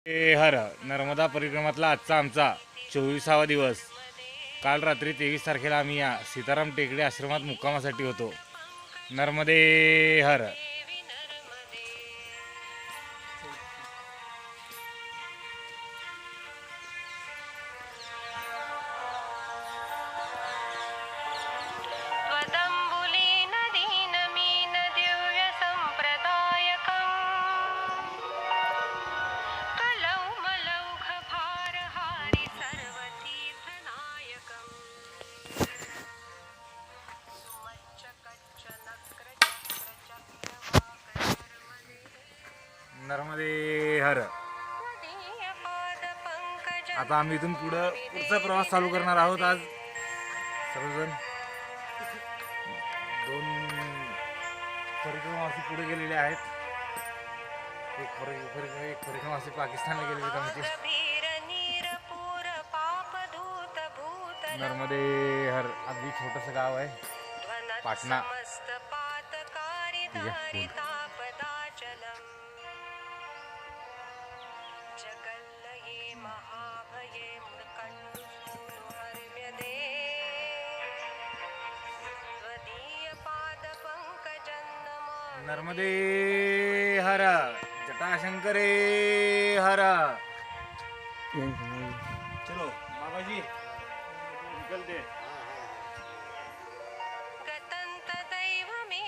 हर नर्मदा परिक्रमातला आजचा आमचा 24वा दिवस. काल रात्री 23 तारखेला आम्ही या सीताराम टेकडे आश्रमात मुक्कामासाठी होतो. नर्मदे हर. नर्मदे हर. आता आम्ही इथून पुढचा प्रवास चालू करणार आहोत. आज सर्वजण 2 परिक्रमावासी पुढे गेलेले आहेत. एक परिक्रमावासी पाकिस्तानला गेलेले आमचे. नर्मदे हर. अगदी छोटंसं गाव आहे पाटणा. नर्मदे हर. जटाशंकरे हर. चलो बाबाजी निकलते.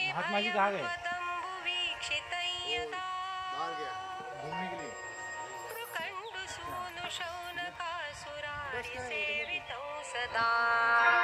महात्मा जी कहाँ गए? बाहर गया घूमने के लिए. सदा